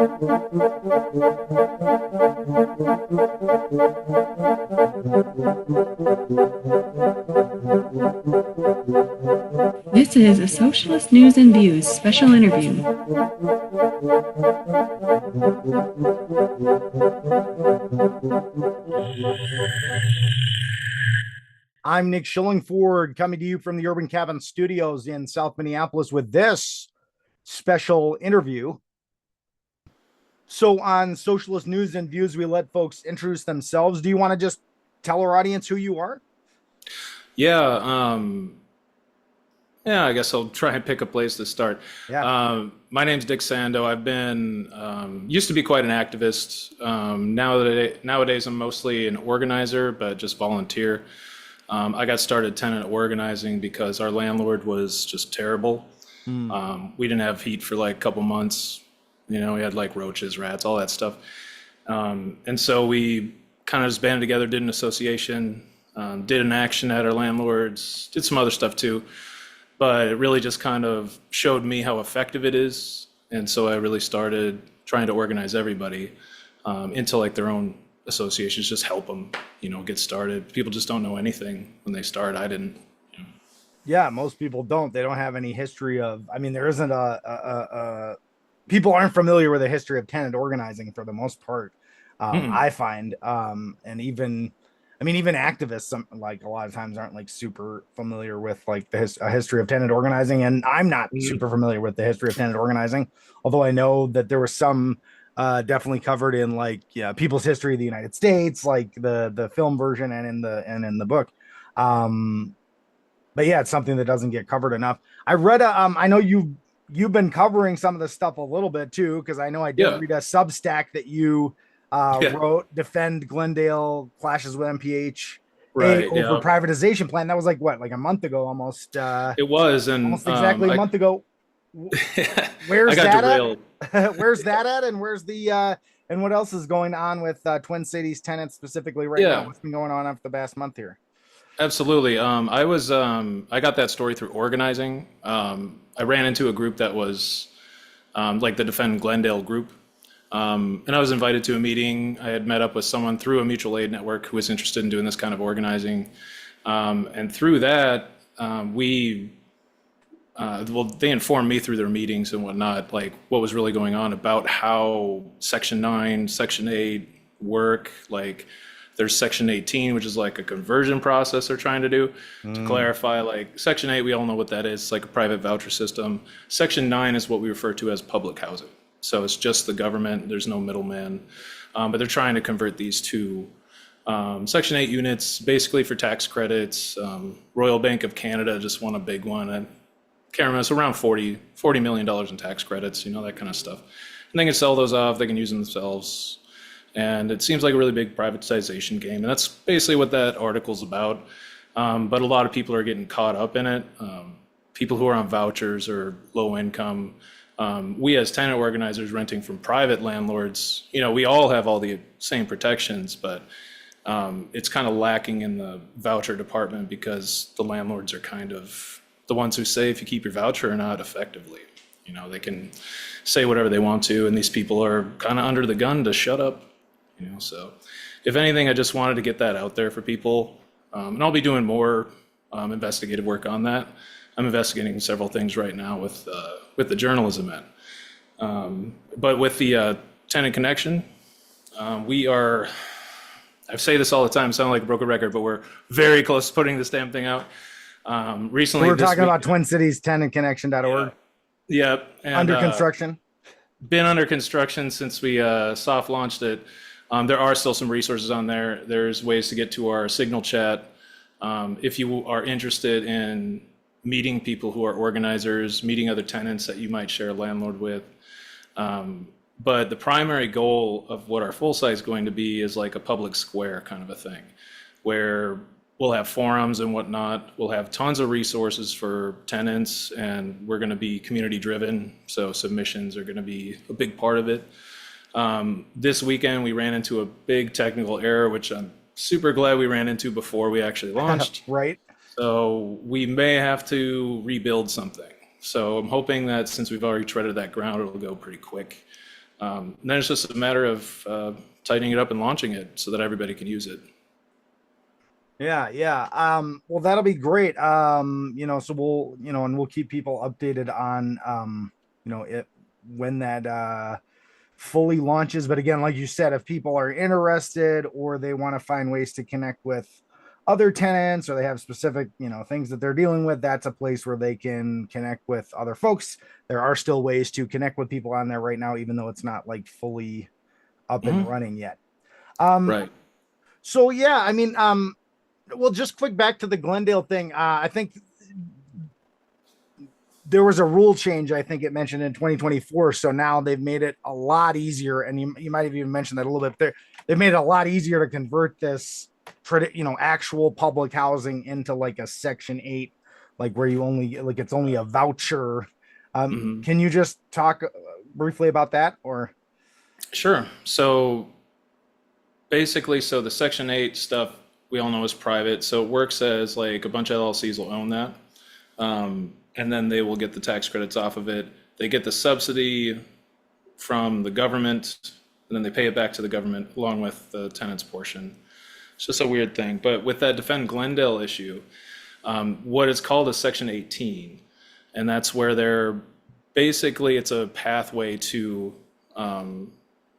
This is a Socialist News and Views special interview. I'm Nick Schillingford, coming to you from the Urban Cabin Studios in South Minneapolis with this special interview. So on Socialist News and Views, we let folks introduce themselves. Do you want to just tell our audience who you are? Yeah, I guess I'll try and pick a place to start. Yeah. My name's Dick Sando. I've been, used to be quite an activist. Nowadays, I'm mostly an organizer, but just volunteer. I got started tenant organizing because our landlord was just terrible. We didn't have heat for like a couple months. You know, we had like roaches, rats, all that stuff. And so we kind of just banded together, did an association, did an action at our landlords, did some other stuff too. But it really just kind of showed me how effective it is. And so I really started trying to organize everybody into like their own associations, just help them, get started. People just don't know anything when they start. I didn't. Yeah, most people don't. They don't have any history of, there isn't people aren't familiar with the history of tenant organizing for the most part. I find, and even activists, like a lot of times aren't like super familiar with like the history of tenant organizing. And I'm not super familiar with the history of tenant organizing, although I know that there was some definitely covered in like People's History of the United States, like the film version and in the book. But yeah, it's something that doesn't get covered enough. I read I know you've been covering some of this stuff a little bit too, because I know I did read a Substack that you wrote, Defend Glendale Clashes with MPH over privatization plan. That was like what, like a month ago almost. It was, and almost exactly a month ago. Where's that at? Where's that at? And where's the and what else is going on with Twin Cities tenants specifically right now? What's been going on after the past month here? Absolutely. I got that story through organizing. I ran into a group that was like the Defend Glendale group. And I was invited to a meeting. I had met up with someone through a mutual aid network who was interested in doing this kind of organizing. And through that, they informed me through their meetings and whatnot, like what was really going on about how Section 9, Section 8 work. Like there's Section 18, which is like a conversion process they're trying to do. To clarify, like Section 8, we all know what that is. It's like a private voucher system. Section 9 is what we refer to as public housing. So it's just the government, there's no middleman, but they're trying to convert these to Section 8 units, basically for tax credits. Royal Bank of Canada just won a big one. I can't remember, it's around $40 million in tax credits, that kind of stuff. And they can sell those off, they can use them themselves. And it seems like a really big privatization game. And that's basically what that article's about. But a lot of people are getting caught up in it. People who are on vouchers or low income. We as tenant organizers renting from private landlords, we all have all the same protections, but it's kind of lacking in the voucher department because the landlords are kind of the ones who say if you keep your voucher or not effectively. They can say whatever they want to, and these people are kind of under the gun to shut up. So if anything, I just wanted to get that out there for people, and I'll be doing more investigative work on that. I'm investigating several things right now with the journalism end. But with the tenant connection, we are, I say this all the time, sound like a broken record, but we're very close to putting this damn thing out. Recently, we're talking about Twin Cities tenantconnection.org. Yeah. And, under construction. Been under construction since we soft launched it. There are still some resources on there. There's ways to get to our Signal chat. If you are interested in meeting people who are organizers, meeting other tenants that you might share a landlord with. But the primary goal of what our full site is going to be is like a public square kind of a thing, where we'll have forums and whatnot. We'll have tons of resources for tenants, and we're going to be community driven. So submissions are going to be a big part of it. This weekend, we ran into a big technical error, which I'm super glad we ran into before we actually launched. Right. So we may have to rebuild something. So I'm hoping that since we've already treaded that ground, it'll go pretty quick. And then it's just a matter of tightening it up and launching it so that everybody can use it. Yeah. Well, that'll be great. So we'll, and we'll keep people updated on, it when that fully launches. But again, like you said, if people are interested or they want to find ways to connect with other tenants or they have specific, things that they're dealing with, that's a place where they can connect with other folks. There are still ways to connect with people on there right now, even though it's not like fully up and running yet. Right. So yeah, I mean, well, just quick back to the Glendale thing. I think there was a rule change. I think it mentioned in 2024. So now they've made it a lot easier. And you might have even mentioned that a little bit there. They've made it a lot easier to convert this, actual public housing into like a Section 8, like where you only like it's only a voucher. Can you just talk briefly about that or? Sure. So basically, the Section 8 stuff we all know is private. So it works as like a bunch of LLCs will own that. And then they will get the tax credits off of it. They get the subsidy from the government, and then they pay it back to the government along with the tenant's portion. It's just a weird thing. But with that Defend Glendale issue, what is called a Section 18, and that's where it's a pathway to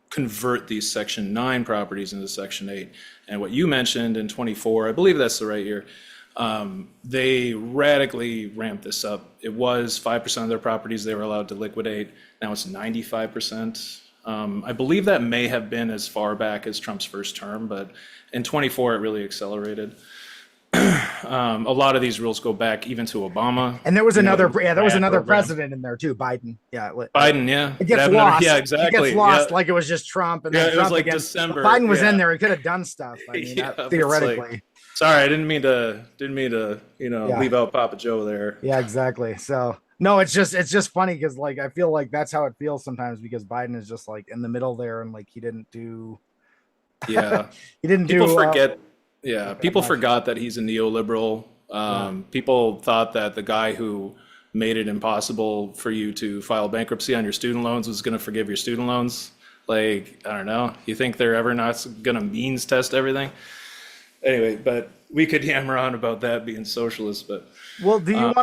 convert these Section 9 properties into Section 8. And what you mentioned in 24, I believe that's the right year, they radically ramped this up. It was 5% of their properties they were allowed to liquidate. Now it's 95%. I believe that may have been as far back as Trump's first term, but in 24 it really accelerated. A lot of these rules go back even to Obama. And there was another president in there too, Biden. Yeah. Biden, yeah. It gets lost. Yeah, exactly. It gets lost like it was just Trump. And then it Trump was like again. December. Biden was in there. He could have done stuff. I mean, theoretically. Sorry, I didn't mean to, leave out Papa Joe there. Yeah, exactly. So no, it's just funny because like I feel like that's how it feels sometimes because Biden is just like in the middle there and like he didn't do. Yeah, people forget. Yeah, people forgot that he's a neoliberal. People thought that the guy who made it impossible for you to file bankruptcy on your student loans was going to forgive your student loans. Like, I don't know. You think they're ever not going to means test everything? Anyway, but we could hammer on about that being socialist. But well, do you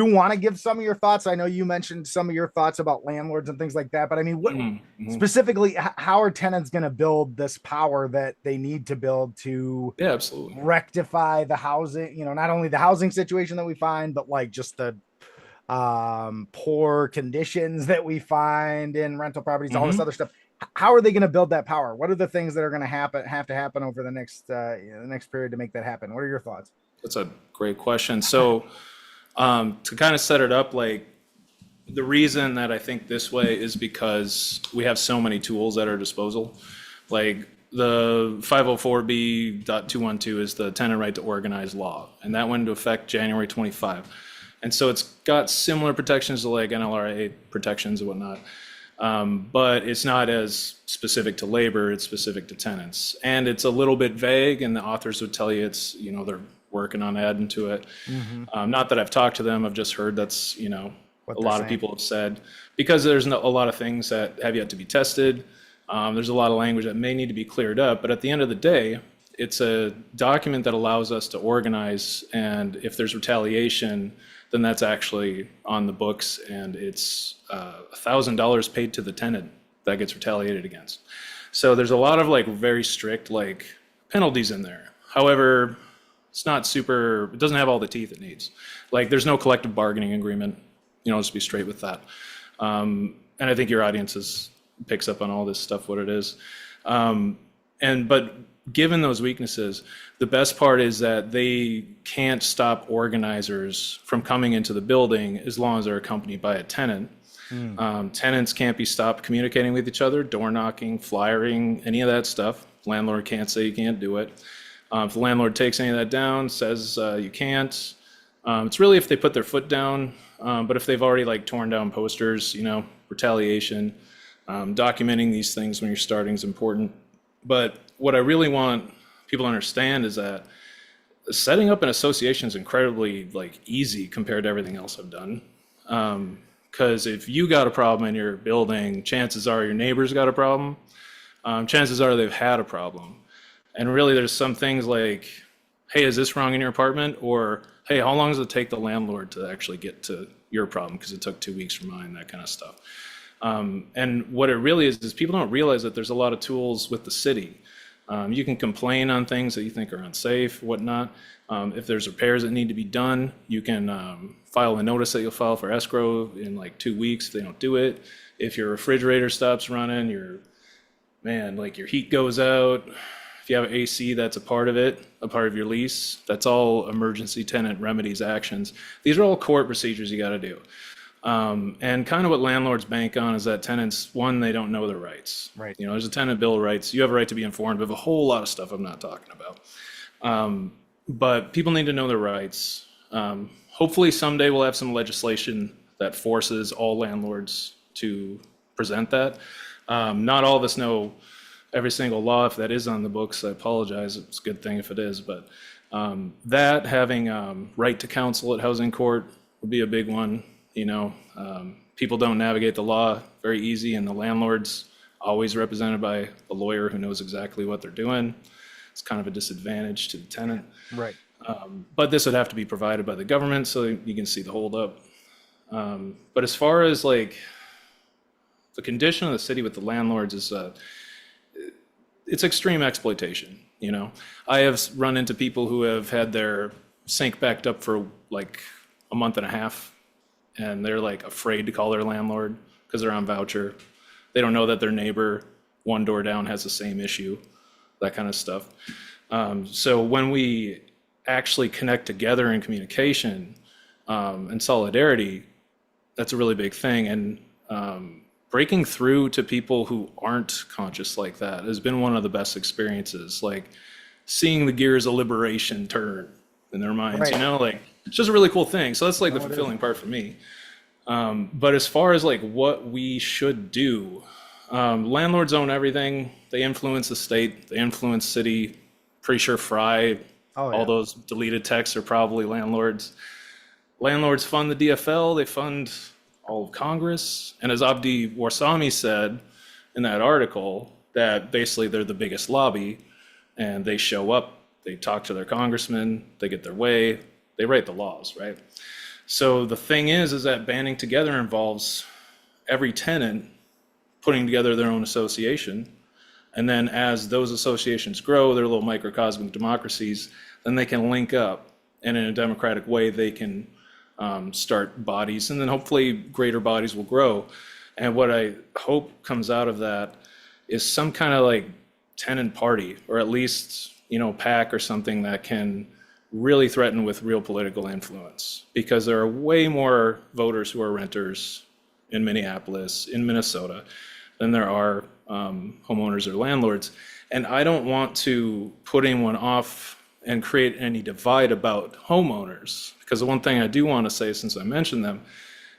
want to give some of your thoughts? I know you mentioned some of your thoughts about landlords and things like that, but I mean, what specifically, how are tenants going to build this power that they need to build to absolutely rectify the housing, not only the housing situation that we find, but like just the poor conditions that we find in rental properties, all this other stuff. How are they going to build that power? What are the things that are going to have to happen over the next period to make that happen? What are your thoughts? That's a great question. So to kind of set it up, like the reason that I think this way is because we have so many tools at our disposal. Like the 504B.212 is the tenant right to organize law, and that went into effect January 25. And so it's got similar protections to like NLRA protections and whatnot. But it's not as specific to labor, it's specific to tenants. And it's a little bit vague, and the authors would tell you it's, they're working on adding to it. Not that I've talked to them, I've just heard that's, a lot of people have said, because there's a lot of things that have yet to be tested. There's a lot of language that may need to be cleared up, but at the end of the day, it's a document that allows us to organize, and if there's retaliation, then that's actually on the books, and it's $1,000 paid to the tenant that gets retaliated against. So there's a lot of like very strict like penalties in there. However, it's not super, it doesn't have all the teeth it needs. Like there's no collective bargaining agreement, just be straight with that. And I think your audience picks up on all this stuff, what it is. But given those weaknesses, the best part is that they can't stop organizers from coming into the building as long as they're accompanied by a tenant. Tenants can't be stopped communicating with each other, door knocking, flyering, any of that stuff. Landlord can't say you can't do it. If the landlord takes any of that down, says you can't, it's really if they put their foot down. But if they've already like torn down posters, retaliation, documenting these things when you're starting is important. But what I really want people to understand is that setting up an association is incredibly like easy compared to everything else I've done. Because if you got a problem in your building, chances are your neighbor's got a problem. Chances are they've had a problem. And really, there's some things like, hey, is this wrong in your apartment? Or, hey, how long does it take the landlord to actually get to your problem? Because it took 2 weeks for mine, that kind of stuff. And what it really is people don't realize that there's a lot of tools with the city. You can complain on things that you think are unsafe, whatnot. If there's repairs that need to be done, you can file a notice that you'll file for escrow in like 2 weeks if they don't do it. If your refrigerator stops running, your heat goes out, if you have AC, that's a part of it, a part of your lease. That's all emergency tenant remedies actions. These are all court procedures you got to do. And kind of what landlords bank on is that tenants, one, they don't know their rights. Right. There's a tenant bill of rights. You have a right to be informed of a whole lot of stuff I'm not talking about. But people need to know their rights. Hopefully someday we'll have some legislation that forces all landlords to present that. Not all of us know every single law. If that is on the books, I apologize. It's a good thing if it is. But that having right to counsel at housing court would be a big one. People don't navigate the law very easy, and the landlord's always represented by a lawyer who knows exactly what they're doing. It's kind of a disadvantage to the tenant. Right. But this would have to be provided by the government so you can see the holdup. But as far as like the condition of the city with the landlords is, it's extreme exploitation. I have run into people who have had their sink backed up for like a month and a half, and they're like afraid to call their landlord because they're on voucher. They don't know that their neighbor one door down has the same issue, that kind of stuff. So when we actually connect together in communication and solidarity, that's a really big thing. And breaking through to people who aren't conscious like that has been one of the best experiences, like seeing the gears of liberation turn in their minds, Right. It's just a really cool thing. So that's like the fulfilling part for me. But as far as like what we should do, landlords own everything. They influence the state, they influence city. Pretty sure Fry, all those deleted texts are probably landlords. Landlords fund the DFL, they fund all of Congress. And as Abdi Warsami said in that article, that basically they're the biggest lobby, and they show up, they talk to their congressmen, they get their way, they write the laws, right? So the thing is that banding together involves every tenant putting together their own association. And then as those associations grow, they're little microcosmic democracies, then they can link up, and in a democratic way, they can start bodies, and then hopefully greater bodies will grow. And what I hope comes out of that is some kind of like tenant party, or at least, PAC or something that can really threaten with real political influence, because there are way more voters who are renters in Minneapolis, in Minnesota, than there are homeowners or landlords. And I don't want to put anyone off and create any divide about homeowners, because the one thing I do want to say, since I mentioned them,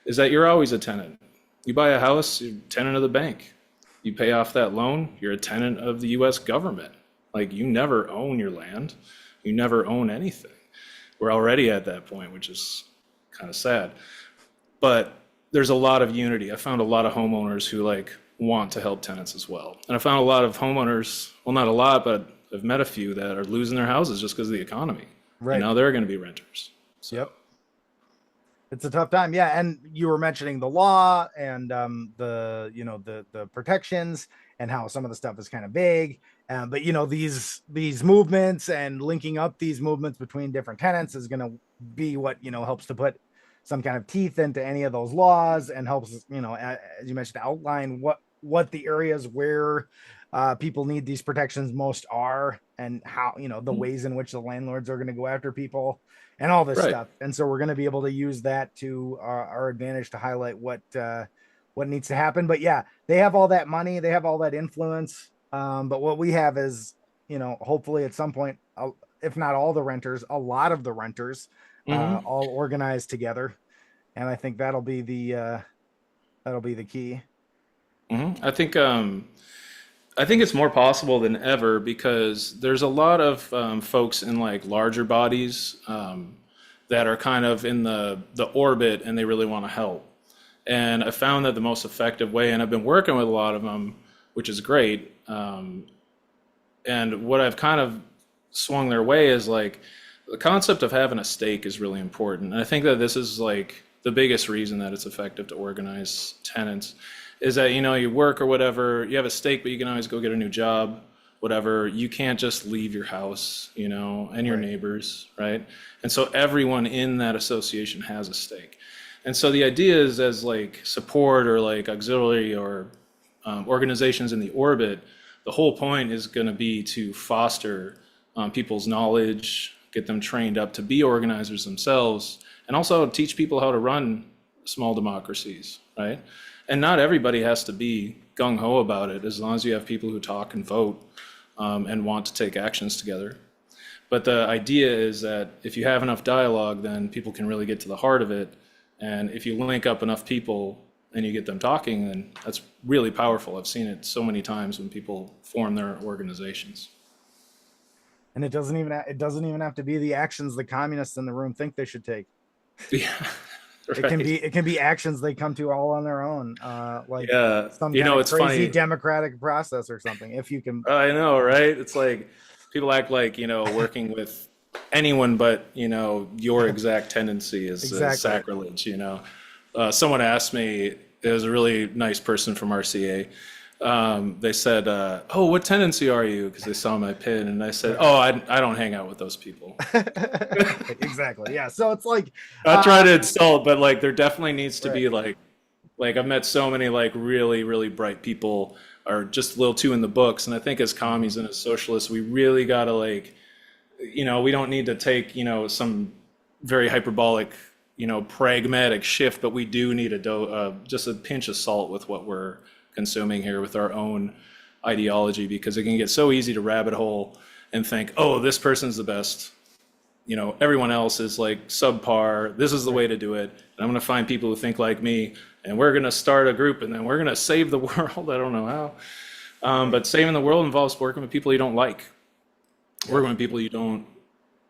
is that you're always a tenant. You buy a house, you're a tenant of the bank. You pay off that loan, you're a tenant of the US government. Like, you never own your land. You never own anything. We're already at that point, which is kind of sad. But there's a lot of unity. I found a lot of homeowners who want to help tenants as well. And I found a lot of homeowners, well, not a lot, but I've met a few that are losing their houses just because of the economy. Right. And now they're going to be renters. So. Yep. It's a tough time. Yeah. And you were mentioning the law and the protections and how some of the stuff is kind of vague. But these movements and linking up these movements between different tenants is going to be what, helps to put some kind of teeth into any of those laws, and helps, as you mentioned, outline what the areas where people need these protections most are, and how, the ways in which the landlords are going to go after people and all this stuff. And so we're going to be able to use that to our advantage to highlight what needs to happen. But yeah, they have all that money, they have all that influence. But what we have is, hopefully at some point, if not all the renters, a lot of the renters, all organized together. And I think that'll be the key. I think it's more possible than ever, because there's a lot of folks in larger bodies that are kind of in the orbit, and they really want to help. And I found that the most effective way, and I've been working with a lot of them, which is great. And what I've kind of swung their way is like the concept of having a stake is really important. And I think that this is like the biggest reason that it's effective to organize tenants is that, you know, you work or whatever, you have a stake, but you can always go get a new job, whatever. You can't just leave your house, you know, and your neighbors, right? And so everyone in that association has a stake. And so the idea is, as like support or like auxiliary or organizations in the orbit, the whole point is going to be to foster people's knowledge, get them trained up to be organizers themselves, and also teach people how to run small democracies, right? And not everybody has to be gung-ho about it, as long as you have people who talk and vote and want to take actions together. But the idea is that if you have enough dialogue, then people can really get to the heart of it. And if you link up enough people and you get them talking, then that's really powerful. I've seen it so many times when people form their organizations. And it doesn't even have to be the actions the communists in the room think they should take. Yeah. Right. It can be actions they come to all on their own, like some you know, kind it's of crazy funny. democratic process or something. If you can, I know, right? It's like people act like, you know, working with anyone but, you know, your exact tendency is sacrilege. You know, someone asked me, it was a really nice person from RCA. They said, "Oh, what tendency are you?" Because they saw my pin, and I said, "Oh, I don't hang out with those people." Exactly. Yeah. So it's like, not trying to insult, but like there definitely needs to be like I've met so many like really, really bright people are just a little too in the books, and I think as commies and as socialists, we really gotta like, you know, we don't need to take, you know, some very hyperbolic, you know, pragmatic shift, but we do need just a pinch of salt with what we're consuming here with our own ideology, because it can get so easy to rabbit hole and think, oh, this person's the best, you know, everyone else is like subpar, this is the way to do it, and I'm going to find people who think like me, and we're going to start a group, and then we're going to save the world. I don't know how, but saving the world involves working with people you don't like, working with people you don't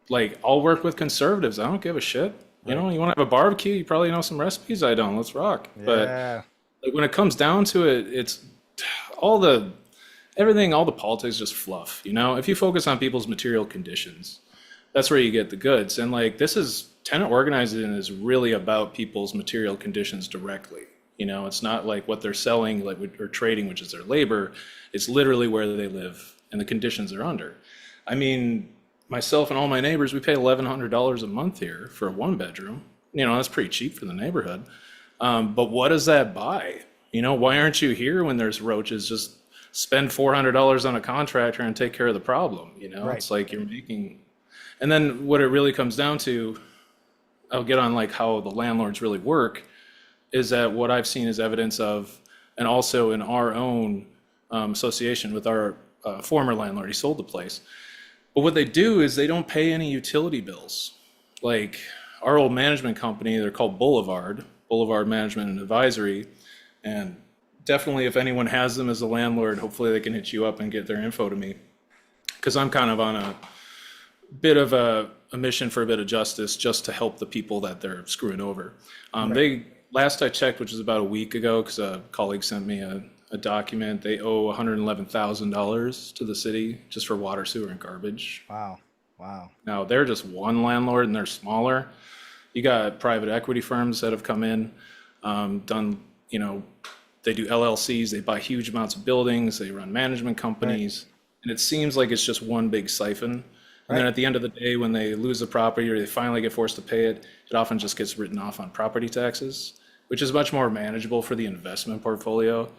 like. I'll work with conservatives, I don't give a shit. You know, you want to have a barbecue, you probably know some recipes I don't, let's rock. But like when it comes down to it, it's all the politics just fluff, you know? If you focus on people's material conditions, that's where you get the goods. And like tenant organizing is really about people's material conditions directly. You know, it's not like what they're selling like or trading, which is their labor. It's literally where they live and the conditions they're under. I mean, myself and all my neighbors, we pay $1,100 a month here for a 1-bedroom. You know, that's pretty cheap for the neighborhood. But what does that buy? You know, why aren't you here when there's roaches? Just spend $400 on a contractor and take care of the problem. You know, It's like you're making, and then what it really comes down to, I'll get on like how the landlords really work, is that what I've seen is evidence of, and also in our own association with our former landlord, he sold the place. But what they do is they don't pay any utility bills. Like our old management company, they're called Boulevard Management and Advisory. And definitely if anyone has them as a landlord, hopefully they can hit you up and get their info to me. Because I'm kind of on a bit of a mission for a bit of justice, just to help the people that they're screwing over. Last I checked, which was about a week ago, because a colleague sent me a document, they owe $111,000 to the city just for water, sewer, and garbage. Wow. Now they're just one landlord and they're smaller. You got private equity firms that have come in, done, you know, they do LLCs, they buy huge amounts of buildings, they run management companies, and it seems like it's just one big siphon. And then at the end of the day, when they lose the property or they finally get forced to pay it, it often just gets written off on property taxes, which is much more manageable for the investment portfolio.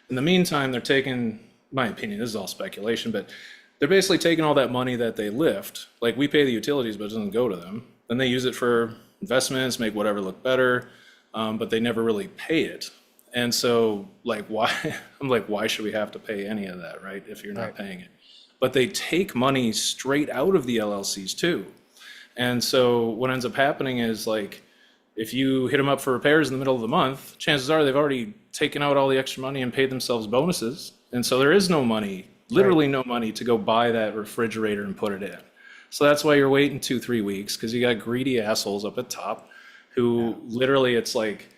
In the meantime, they're taking, my opinion, this is all speculation, but they're basically taking all that money that they lift, like we pay the utilities, but it doesn't go to them. Then they use it for investments, make whatever look better, but they never really pay it. And so like, why, I'm like, why should we have to pay any of that, right? If you're not paying it. But they take money straight out of the LLCs too. And so what ends up happening is like, if you hit them up for repairs in the middle of the month, chances are they've already taken out all the extra money and paid themselves bonuses. And so there is no money, literally no money to go buy that refrigerator and put it in. So that's why you're waiting 2-3 weeks, because you got greedy assholes up at top who literally, it's like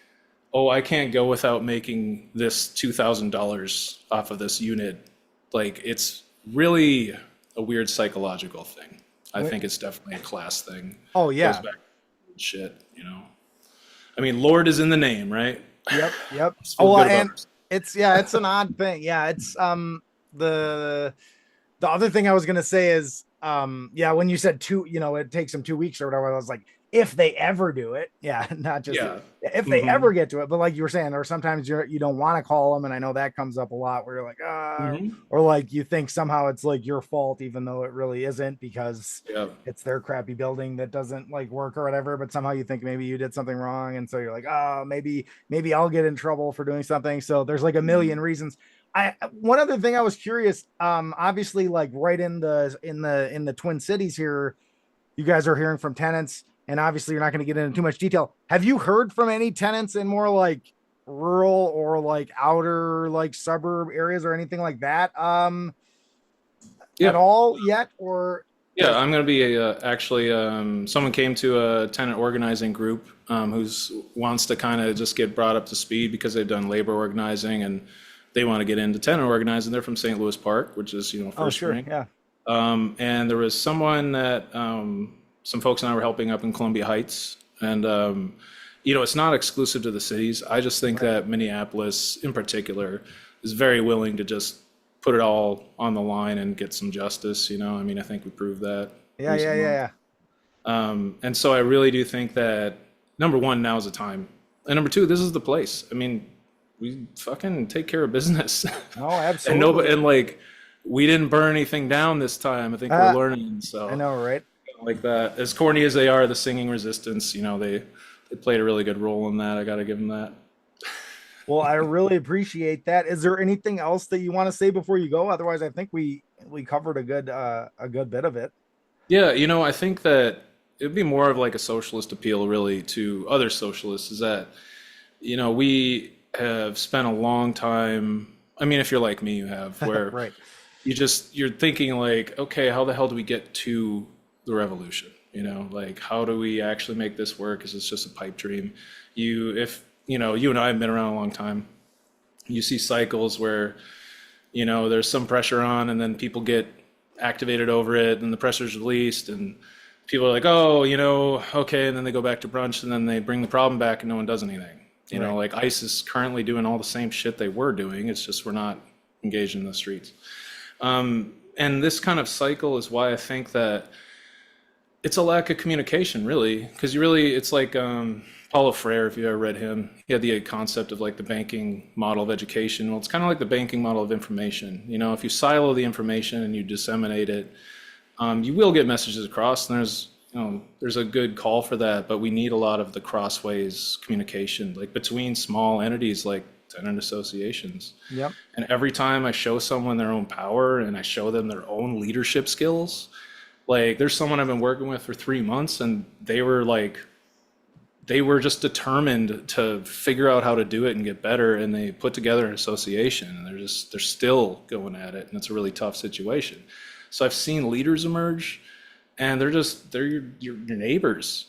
oh, I can't go without making this $2,000 off of this unit. Like it's really a weird psychological thing. I think it's definitely a class thing. Oh Goes yeah. back to shit, you know. I mean, Lord is in the name, right? Yep. Yep. Let's Oh, feel well, good about and ourselves. it's an odd thing. Yeah, it's the the other thing I was gonna say is yeah, when you said two, it takes them 2 weeks or whatever, I was like, if they ever do it, yeah, not just Yeah. if they Mm-hmm. ever get to it, but like you were saying, or sometimes you don't want to call them, and I know that comes up a lot where you're like, Mm-hmm. or like you think somehow it's like your fault, even though it really isn't because Yeah. it's their crappy building that doesn't like work or whatever, but somehow you think maybe you did something wrong, and so you're like, oh, maybe I'll get in trouble for doing something. So there's like a million Mm-hmm. reasons. I One other thing I was curious, obviously like right in the Twin Cities here, you guys are hearing from tenants, and obviously you're not going to get into too much detail. Have you heard from any tenants in more like rural or like outer like suburb areas or anything like that at Yeah. all yet? Or Yeah, I'm going to be actually, someone came to a tenant organizing group who's wants to kind of just get brought up to speed because they've done labor organizing and they want to get into tenant organizing. They're from St. Louis Park, which is, oh first sure, rank. yeah, And there was someone that some folks and I were helping up in Columbia Heights. And, it's not exclusive to the cities. I just think right, that Minneapolis in particular is very willing to just put it all on the line and get some justice. I mean, I think we proved that yeah, yeah, recent yeah, month. yeah. And so I really do think that number one, now is the time. And number two, this is the place. I mean, we fucking take care of business. No, And nobody, absolutely. and like, we didn't burn anything down this time. I think we're uh, learning. I So know, right? like that, as corny as they are, the singing resistance, they played a really good role in that. I got to give them that. Well, I really appreciate that. Is there anything else that you want to say before you go? Otherwise, I think we covered a good bit of it. Yeah, I think that it'd be more of like a socialist appeal really to other socialists is that, we have spent a long time. I mean, if you're like me, you have, where Right. you're thinking like, okay, how the hell do we get to the revolution? Like how do we actually make this work? Is this just a pipe dream? If you and I have been around a long time, you see cycles where there's some pressure on and then people get activated over it and the pressure's released and people are like, oh, okay, and then they go back to brunch and then they bring the problem back and no one does anything. Right. Like ICE is currently doing all the same shit they were doing. It's just we're not engaged in the streets. And this kind of cycle is why I think that it's a lack of communication, really, because it's like Paulo Freire, if you ever read him, he had the concept of like the banking model of education. Well, it's kind of like the banking model of information. If you silo the information and you disseminate it, you will get messages across, and there's a good call for that. But we need a lot of the crossways communication, like between small entities like tenant associations. Yep. And every time I show someone their own power and I show them their own leadership skills, like there's someone I've been working with for 3 months and they were just determined to figure out how to do it and get better. And they put together an association and they're still going at it. And it's a really tough situation. So I've seen leaders emerge and they're your neighbors,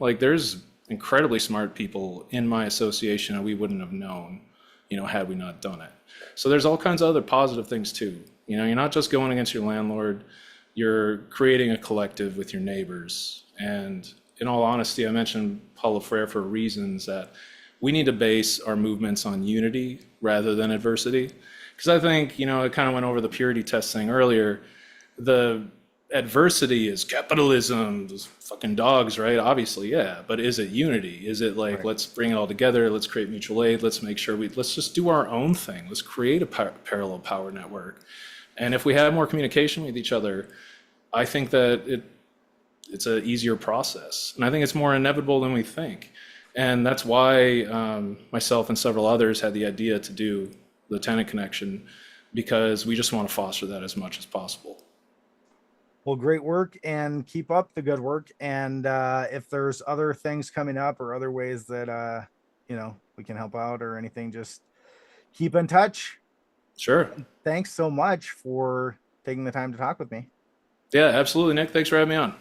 like there's incredibly smart people in my association that we wouldn't have known, had we not done it. So there's all kinds of other positive things too. You're not just going against your landlord, you're creating a collective with your neighbors. And in all honesty, I mentioned Paulo Freire for reasons that we need to base our movements on unity rather than adversity. Because I think, it kind of went over the purity test thing earlier. The adversity is capitalism, those fucking dogs, right? Obviously, yeah. But is it unity? Is it like, Right. let's bring it all together, let's create mutual aid, let's make sure let's just do our own thing. Let's create a parallel power network. And if we have more communication with each other, I think that it's an easier process. And I think it's more inevitable than we think. And that's why myself and several others had the idea to do the tenant connection, because we just want to foster that as much as possible. Well, great work and keep up the good work. And if there's other things coming up or other ways that we can help out or anything, just keep in touch. Sure. Thanks so much for taking the time to talk with me. Yeah, absolutely, Nick. Thanks for having me on.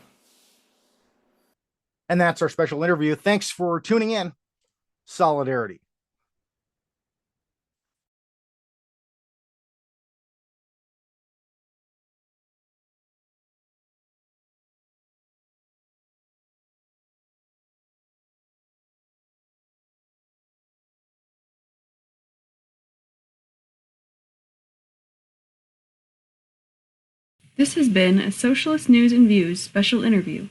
And that's our special interview. Thanks for tuning in. solidarity. This has been a Socialist News and Views special interview.